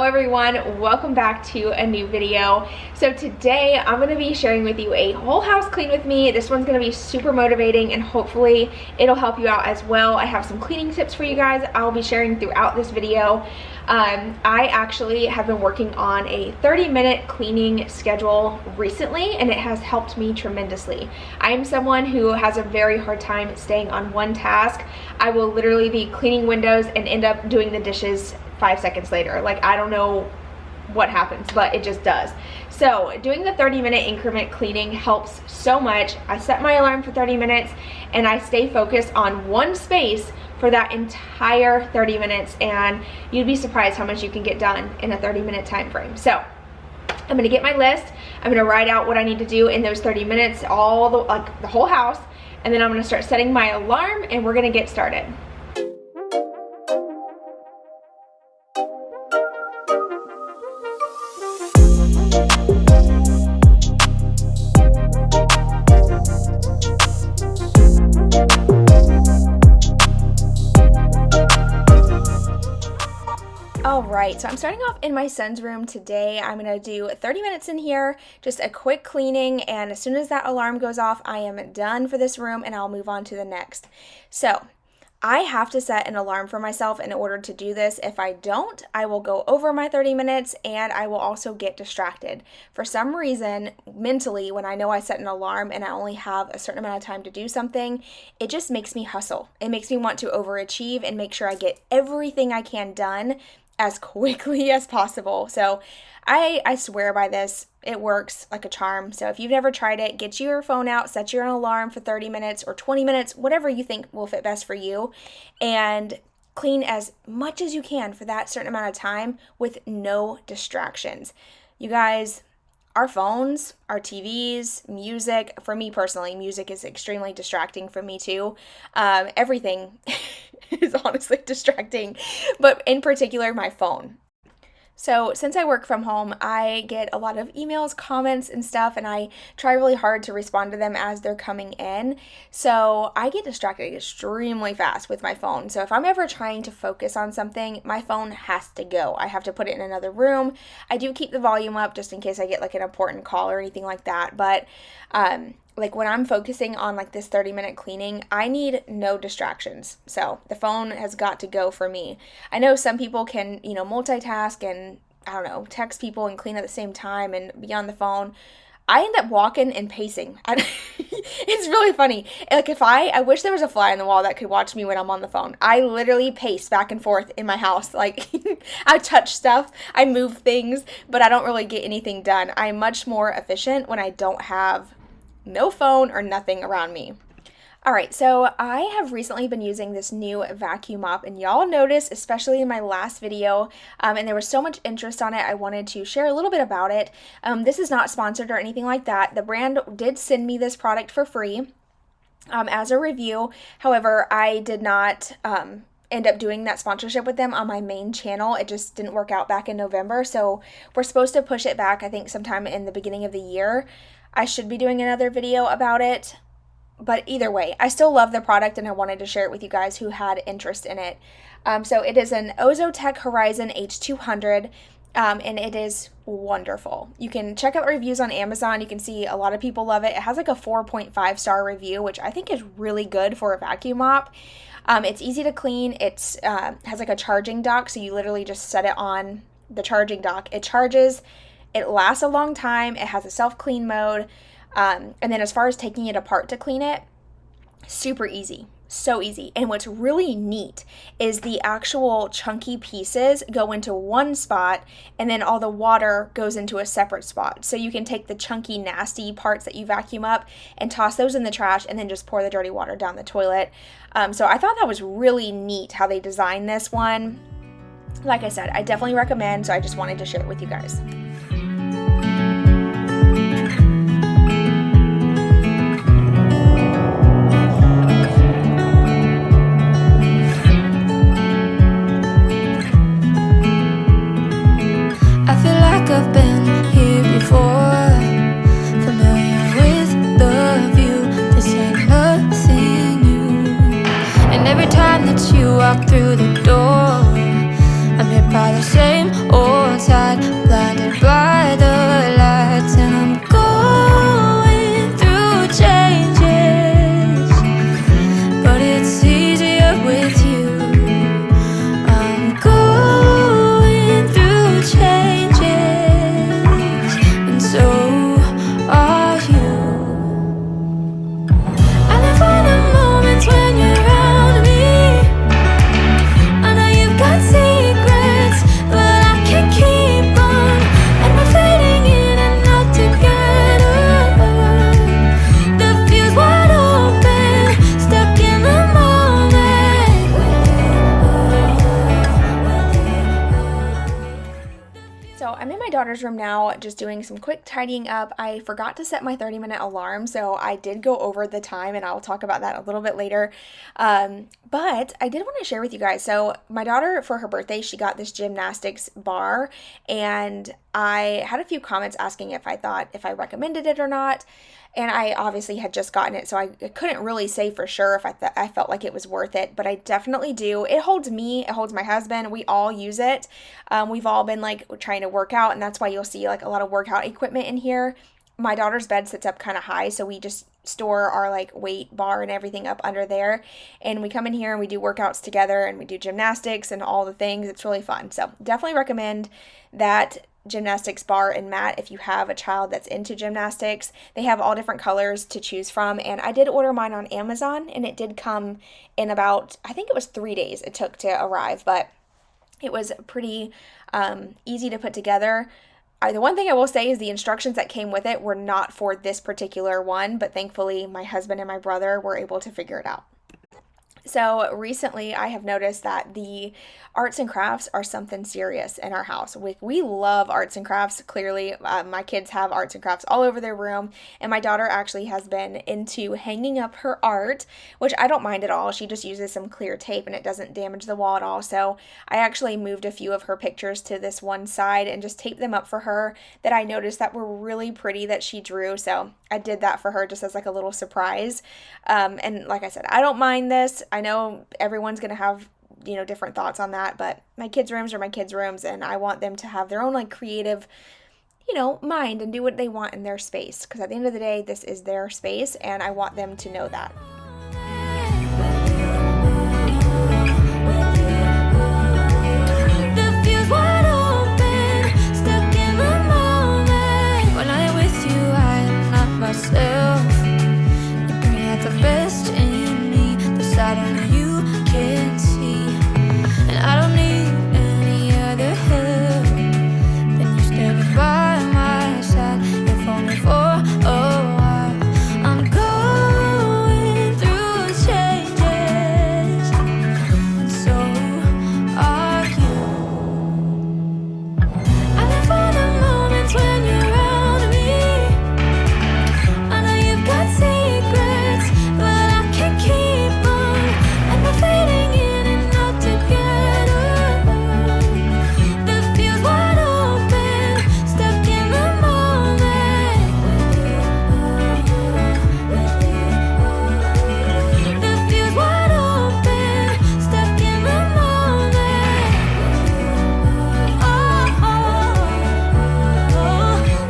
everyone, welcome back to a new video. So today I'm going to be sharing with you a whole house clean with me. This one's going to be super motivating and hopefully it'll help you out as well. I have some cleaning tips for you guys I'll be sharing throughout this video. I actually have been working on a 30-minute cleaning schedule recently and it has helped me tremendously. I am someone who has a very hard time staying on one task. I will literally be cleaning windows and end up doing the dishes 5 seconds later. Like, I don't know what happens, but it just does. So doing the 30-minute increment cleaning helps so much. I set my alarm for 30 minutes and I stay focused on one space for that entire 30 minutes, and you'd be surprised how much you can get done in a 30-minute time frame. So I'm gonna get my list. I'm gonna write out what I need to do in those 30 minutes, the whole house, and then I'm gonna start setting my alarm and we're gonna get started. Alright, so I'm starting off in my son's room today. I'm going to do 30 minutes in here, just a quick cleaning, and as soon as that alarm goes off, I am done for this room and I'll move on to the next. So, I have to set an alarm for myself in order to do this. If I don't, I will go over my 30 minutes and I will also get distracted. For some reason, mentally, when I know I set an alarm and I only have a certain amount of time to do something, it just makes me hustle. It makes me want to overachieve and make sure I get everything I can done as quickly as possible. So I swear by this. It works like a charm. So if you've never tried it, get your phone out, set your alarm for 30 minutes or 20 minutes, whatever you think will fit best for you, and clean as much as you can for that certain amount of time with no distractions. You guys, our phones, our TVs, music, for me personally, music is extremely distracting for me too. Everything is honestly distracting, but in particular my phone. So since I work from home, I get a lot of emails, comments, and stuff, and I try really hard to respond to them as they're coming in. So I get distracted extremely fast with my phone. So if I'm ever trying to focus on something, my phone has to go. I have to put it in another room. I do keep the volume up just in case I get like an important call or anything like that. But like when I'm focusing on like this 30-minute cleaning, I need no distractions. So the phone has got to go for me. I know some people can, multitask and, I don't know, text people and clean at the same time and be on the phone. I end up walking and pacing. It's really funny. Like I wish there was a fly on the wall that could watch me when I'm on the phone. I literally pace back and forth in my house. Like I touch stuff, I move things, but I don't really get anything done. I'm much more efficient when I don't have no phone or nothing around me. Alright, so I have recently been using this new vacuum mop, and y'all noticed, especially in my last video, and there was so much interest on it, I wanted to share a little bit about it. This is not sponsored or anything like that. The brand did send me this product for free as a review. However, I did not end up doing that sponsorship with them on my main channel. It just didn't work out back in November, so we're supposed to push it back, I think, sometime in the beginning of the year. I should be doing another video about it, but either way, I still love the product and I wanted to share it with you guys who had interest in it. So it is an Ozotech Horizon H200, and it is wonderful. You can check out reviews on Amazon. You can see a lot of people love it. It has like a 4.5 star review, which I think is really good for a vacuum mop. It's easy to clean. It's has like a charging dock, so you literally just set it on the charging dock. It charges. It lasts a long time. It has a self-clean mode. And then as far as taking it apart to clean it, super easy. So easy. And what's really neat is the actual chunky pieces go into one spot and then all the water goes into a separate spot. So you can take the chunky, nasty parts that you vacuum up and toss those in the trash and then just pour the dirty water down the toilet. So I thought that was really neat how they designed this one. Like I said, I definitely recommend, so I just wanted to share it with you guys. I've been here before, familiar with the view. This ain't nothing new. And every time that you walk through the door, I'm hit by the same old So I'm in my daughter's room now, just doing some quick tidying up. I forgot to set my 30-minute alarm, so I did go over the time, and I'll talk about that a little bit later. But I did want to share with you guys. So my daughter, for her birthday, she got this gymnastics bar, and I had a few comments asking if I recommended it or not. And I obviously had just gotten it, so I couldn't really say for sure if I felt like it was worth it, but I definitely do. It holds me, it holds my husband, we all use it. We've all been like trying to work out, and that's why you'll see like a lot of workout equipment in here. My daughter's bed sits up kind of high, so we just store our like weight bar and everything up under there. And we come in here and we do workouts together, and we do gymnastics and all the things. It's really fun. So definitely recommend that gymnastics bar and mat if you have a child that's into gymnastics. They have all different colors to choose from, and I did order mine on Amazon, and it did come in about, I think it was 3 days it took to arrive, but it was pretty easy to put together. The one thing I will say is the instructions that came with it were not for this particular one, but thankfully my husband and my brother were able to figure it out. So recently I have noticed that the arts and crafts are something serious in our house. We love arts and crafts, clearly. My kids have arts and crafts all over their room, and my daughter actually has been into hanging up her art, which I don't mind at all. She just uses some clear tape and it doesn't damage the wall at all. So I actually moved a few of her pictures to this one side and just taped them up for her that I noticed that were really pretty that she drew. So I did that for her just as like a little surprise. And like I said, I don't mind this. I know everyone's going to have, different thoughts on that, but my kids' rooms are my kids' rooms, and I want them to have their own like creative, mind and do what they want in their space. Because at the end of the day, this is their space, and I want them to know that. Myself, you bring out the best in me, the side of you can't see, and I don't need any other help than you standing by my side. If only for a while. I'm going through changes, and so are you. I live for the moments when you're around me. Secrets, but I can't keep them, and we're fading in and out together. The fuse wide open, stuck in the moment. The fuse wide open, stuck in the moment.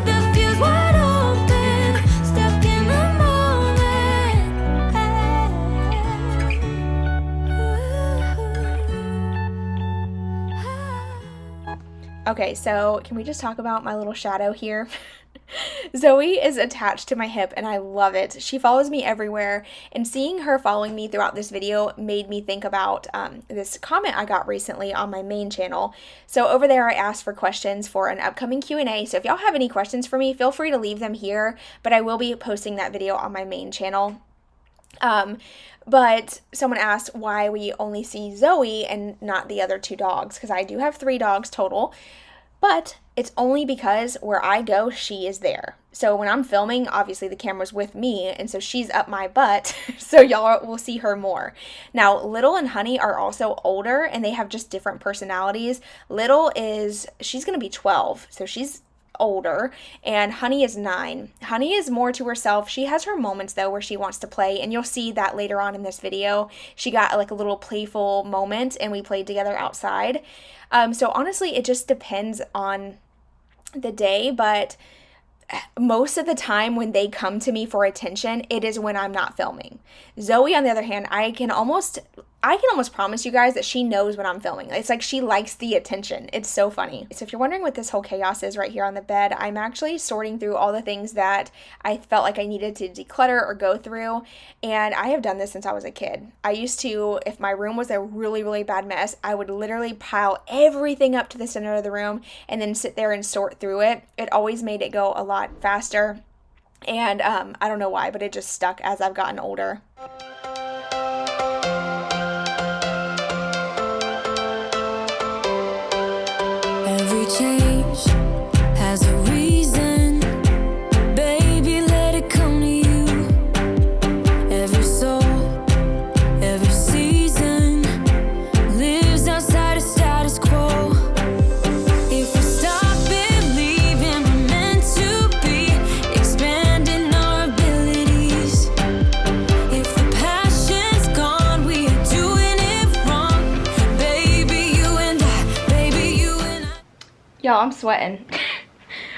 The fuse wide open, stuck in the moment. Okay, so can we just talk about my little shadow here? Zoe is attached to my hip, and I love it. She follows me everywhere, and seeing her following me throughout this video made me think about this comment I got recently on my main channel. So over there I asked for questions for an upcoming Q&A, so if y'all have any questions for me, feel free to leave them here, but I will be posting that video on my main channel. But someone asked why we only see Zoe and not the other 2 dogs, because I do have 3 dogs total, but it's only because where I go, she is there. So when I'm filming, obviously the camera's with me, and so she's up my butt, so y'all will see her more. Now, Little and Honey are also older, and they have just different personalities. Little she's going to be 12, so she's older, and Honey is 9. Honey is more to herself. She has her moments though where she wants to play, and you'll see that later on in this video. She got like a little playful moment and we played together outside. So honestly, it just depends on the day, but most of the time when they come to me for attention, it is when I'm not filming. Zoe, on the other hand, I can almost promise you guys that she knows when I'm filming. It's like she likes the attention. It's so funny. So if you're wondering what this whole chaos is right here on the bed, I'm actually sorting through all the things that I felt like I needed to declutter or go through. And I have done this since I was a kid. I used to, if my room was a really, really bad mess, I would literally pile everything up to the center of the room and then sit there and sort through it. It always made it go a lot faster. And I don't know why, but it just stuck as I've gotten older. Every change Y'all, I'm sweating.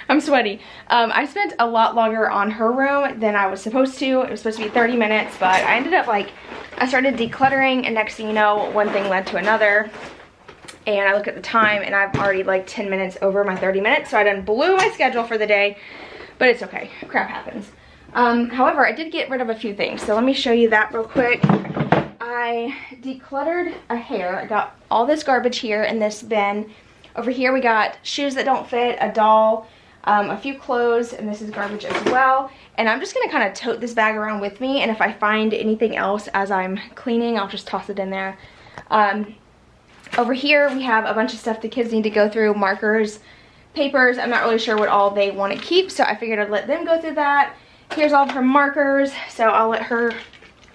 I'm sweaty. I spent a lot longer on her room than I was supposed to. It was supposed to be 30 minutes, but I ended up like, I started decluttering, and next thing you know, one thing led to another. And I look at the time and I've already like 10 minutes over my 30 minutes. So I done blew my schedule for the day, but it's okay. Crap happens. However, I did get rid of a few things. So let me show you that real quick. I decluttered a hair. I got all this garbage here in this bin. Over here we got shoes that don't fit, a doll, a few clothes, and this is garbage as well. And I'm just gonna kind of tote this bag around with me, and if I find anything else as I'm cleaning, I'll just toss it in there. Over here we have a bunch of stuff the kids need to go through, markers, papers. I'm not really sure what all they want to keep, so I figured I'd let them go through that. Here's all of her markers, so I'll let her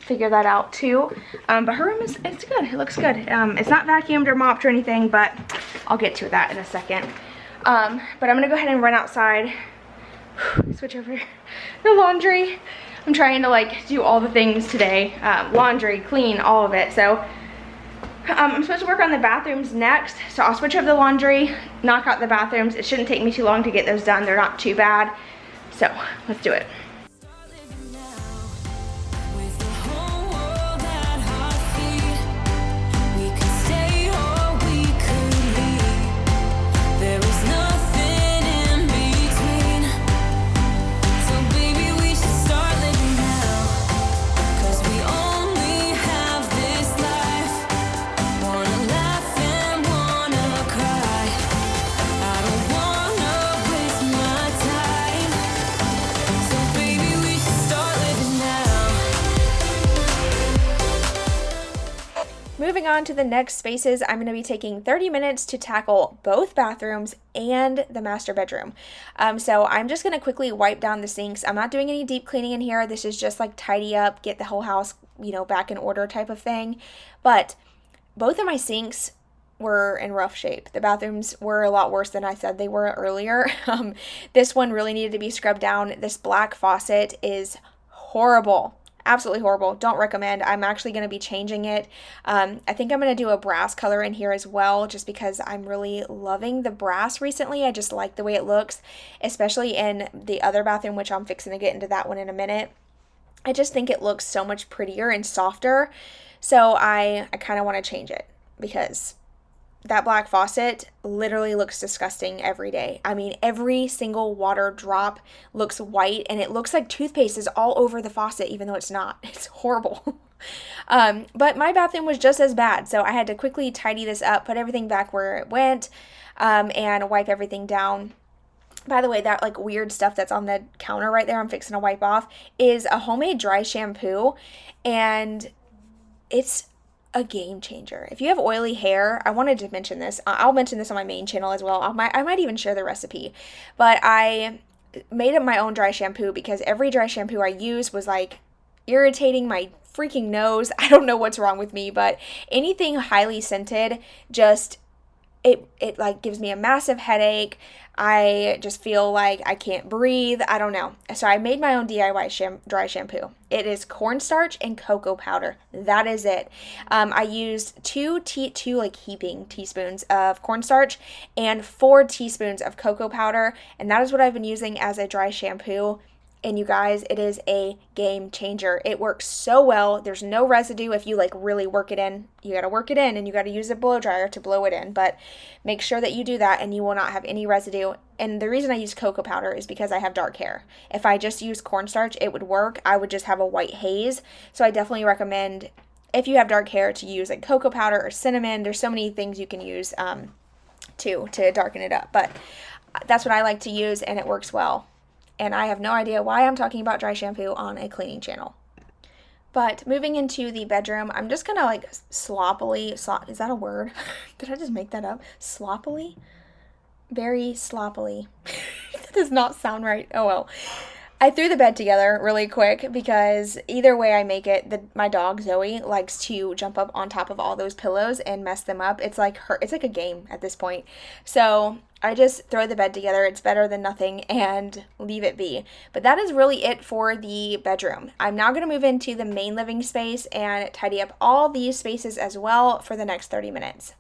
figure that out too. But her room it's good. It looks good. It's not vacuumed or mopped or anything, but I'll get to that in a second. But I'm gonna go ahead and run outside. Switch over the laundry. I'm trying to like do all the things today. Laundry, clean, all of it. So I'm supposed to work on the bathrooms next, so I'll switch over the laundry, knock out the bathrooms. It shouldn't take me too long to get those done. They're not too bad. So let's do it. Moving on to the next spaces, I'm going to be taking 30 minutes to tackle both bathrooms and the master bedroom. So I'm just going to quickly wipe down the sinks. I'm not doing any deep cleaning in here. This is just like tidy up, get the whole house, you know, back in order type of thing. But both of my sinks were in rough shape. The bathrooms were a lot worse than I said they were earlier. This one really needed to be scrubbed down. This black faucet is horrible. Absolutely horrible. Don't recommend. I'm actually going to be changing it. I think I'm going to do a brass color in here as well, just because I'm really loving the brass recently. I just like the way it looks, especially in the other bathroom, which I'm fixing to get into that one in a minute. I just think it looks so much prettier and softer. So I kind of want to change it, because that black faucet literally looks disgusting every day. I mean, every single water drop looks white, and it looks like toothpaste is all over the faucet, even though it's not. It's horrible. But my bathroom was just as bad, so I had to quickly tidy this up, put everything back where it went, and wipe everything down. By the way, that like weird stuff that's on the counter right there I'm fixing to wipe off is a homemade dry shampoo, and it's a game changer. If you have oily hair, I wanted to mention this. I'll mention this on my main channel as well. I might even share the recipe. But I made up my own dry shampoo because every dry shampoo I used was like irritating my freaking nose. I don't know what's wrong with me, but anything highly scented just it like gives me a massive headache. I just feel like I can't breathe. I don't know. So I made my own DIY dry shampoo. It is cornstarch and cocoa powder. That is it. I used two like heaping teaspoons of cornstarch and 4 teaspoons of cocoa powder, and that is what I've been using as a dry shampoo. And you guys, it is a game changer. It works so well. There's no residue if you like really work it in. You got to work it in, and you got to use a blow dryer to blow it in. But make sure that you do that, and you will not have any residue. And the reason I use cocoa powder is because I have dark hair. If I just use cornstarch, it would work. I would just have a white haze. So I definitely recommend, if you have dark hair, to use like cocoa powder or cinnamon. There's so many things you can use to darken it up. But that's what I like to use, and it works well. And I have no idea why I'm talking about dry shampoo on a cleaning channel. But moving into the bedroom, I'm just gonna like sloppily, is that a word? Did I just make that up? Sloppily? Very sloppily. That does not sound right. Oh well. I threw the bed together really quick because either way I make it, my dog Zoe likes to jump up on top of all those pillows and mess them up. It's like a game at this point. So I just throw the bed together. It's better than nothing, and leave it be. But that is really it for the bedroom. I'm now going to move into the main living space and tidy up all these spaces as well for the next 30 minutes.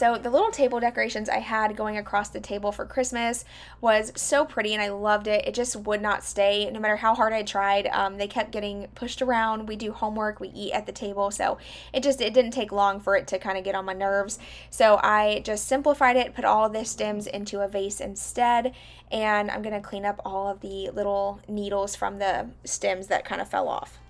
so the little table decorations I had going across the table for Christmas was so pretty and I loved it. It just would not stay no matter how hard I tried. They kept getting pushed around. We do homework, we eat at the table, so it didn't take long for it to kind of get on my nerves. So I just simplified it, put all of the stems into a vase instead, and I'm going to clean up all of the little needles from the stems that kind of fell off.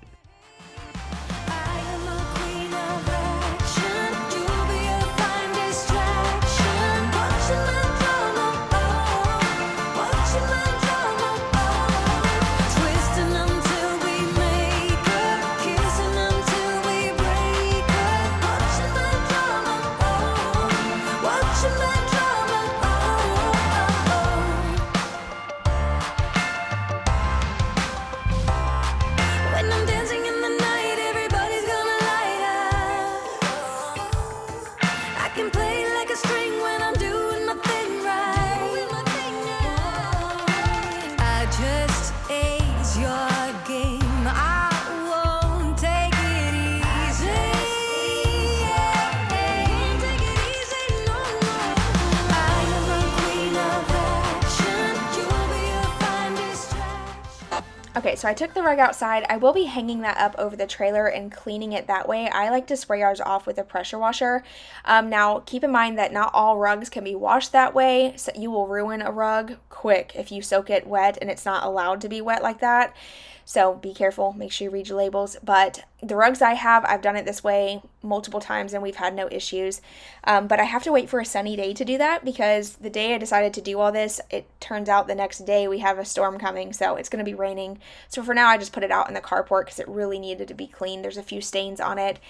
Okay, so I took the rug outside. I will be hanging that up over the trailer and cleaning it that way. I like to spray ours off with a pressure washer. Now, keep in mind that not all rugs can be washed that way, so you will ruin a rug quick if you soak it wet and it's not allowed to be wet like that. So be careful, make sure you read your labels. But the rugs I have, I've done it this way multiple times and we've had no issues. But I have to wait for a sunny day to do that because the day I decided to do all this, it turns out the next day we have a storm coming, so it's going to be raining. So for now, I just put it out in the carport because it really needed to be cleaned. There's a few stains on it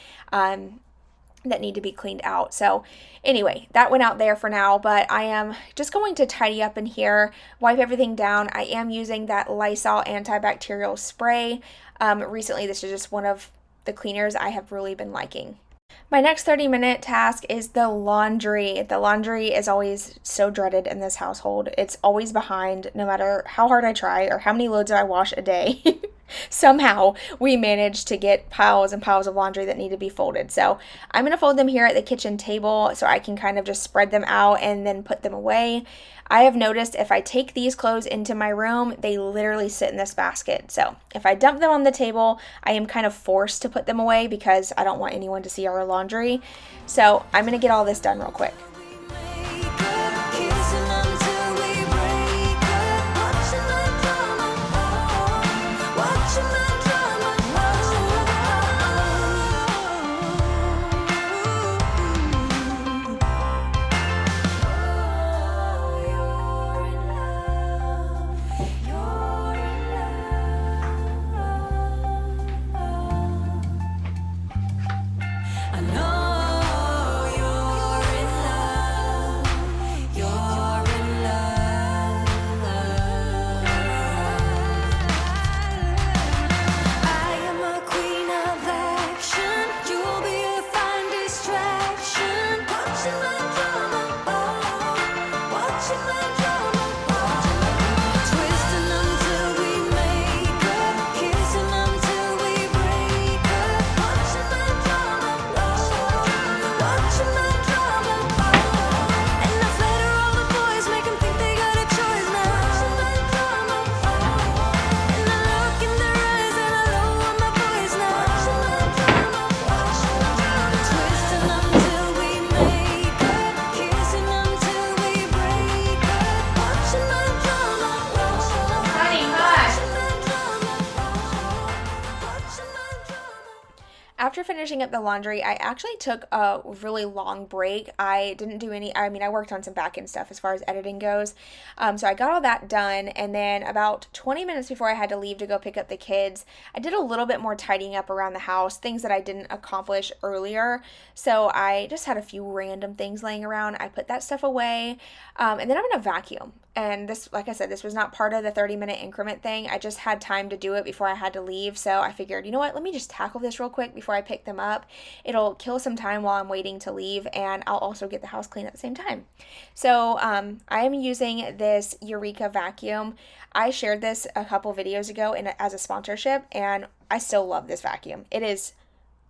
that need to be cleaned out. So anyway, that went out there for now, but I am just going to tidy up in here, wipe everything down. I am using that Lysol antibacterial spray. Recently, this is just one of the cleaners I have really been liking. My next 30-minute task is the laundry. The laundry is always so dreaded in this household. It's always behind no matter how hard I try or how many loads I wash a day. Somehow we manage to get piles and piles of laundry that need to be folded. So I'm going to fold them here at the kitchen table so I can kind of just spread them out and then put them away. I have noticed if I take these clothes into my room, they literally sit in this basket. So if I dump them on the table, I am kind of forced to put them away because I don't want anyone to see our laundry. So I'm going to get all this done real quick. After finishing up the laundry, I actually took a really long break. I didn't do I worked on some back-end stuff as far as editing goes. So I got all that done, and then about 20 minutes before I had to leave to go pick up the kids, I did a little bit more tidying up around the house, things that I didn't accomplish earlier. So I just had a few random things laying around. I put that stuff away, and then I'm going to vacuum. And this, like I said, this was not part of the 30-minute increment thing. I just had time to do it before I had to leave. So I figured, you know what, let me just tackle this real quick before I pick them up. It'll kill some time while I'm waiting to leave, and I'll also get the house clean at the same time. So I am using this Eureka vacuum. I shared this a couple videos ago as a sponsorship, and I still love this vacuum. It is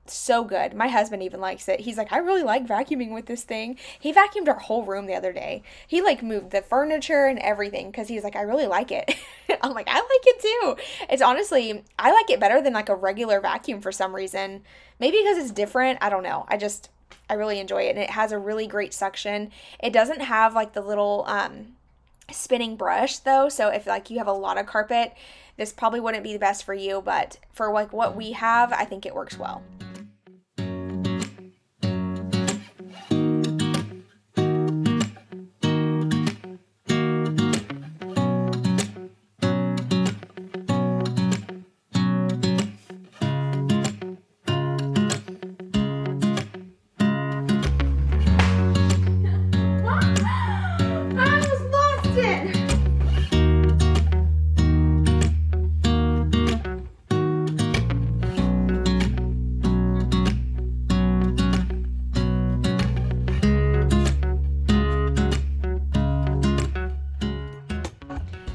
so good. My husband even likes it. He's like, I really like vacuuming with this thing. He vacuumed our whole room the other day. He like moved the furniture and everything because he's like, I really like it. I'm like, I like it too. It's honestly, I like it better than like a regular vacuum for some reason. Maybe because it's different. I don't know. I really enjoy it, and it has a really great suction. It doesn't have like the little spinning brush though, so if like you have a lot of carpet, this probably wouldn't be the best for you, but for like what we have, I think it works well.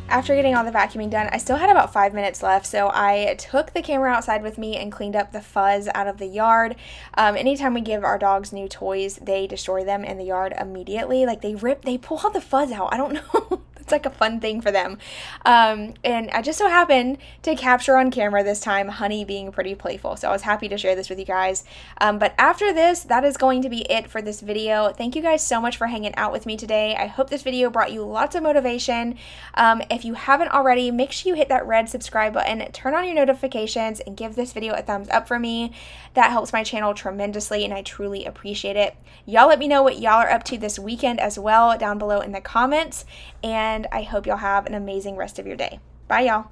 After getting all the vacuuming done, I still had about 5 minutes left, so I took the camera outside with me and cleaned up the fuzz out of the yard. Anytime we give our dogs new toys, they destroy them in the yard immediately. Like they pull all the fuzz out. I don't know. It's like a fun thing for them. And I just so happened to capture on camera this time Honey being pretty playful. So I was happy to share this with you guys. But after this, that is going to be it for this video. Thank you guys so much for hanging out with me today. I hope this video brought you lots of motivation. If you haven't already, make sure you hit that red subscribe button, turn on your notifications, and give this video a thumbs up for me. That helps my channel tremendously, and I truly appreciate it. Y'all let me know what y'all are up to this weekend as well down below in the comments. And I hope y'all have an amazing rest of your day. Bye, y'all.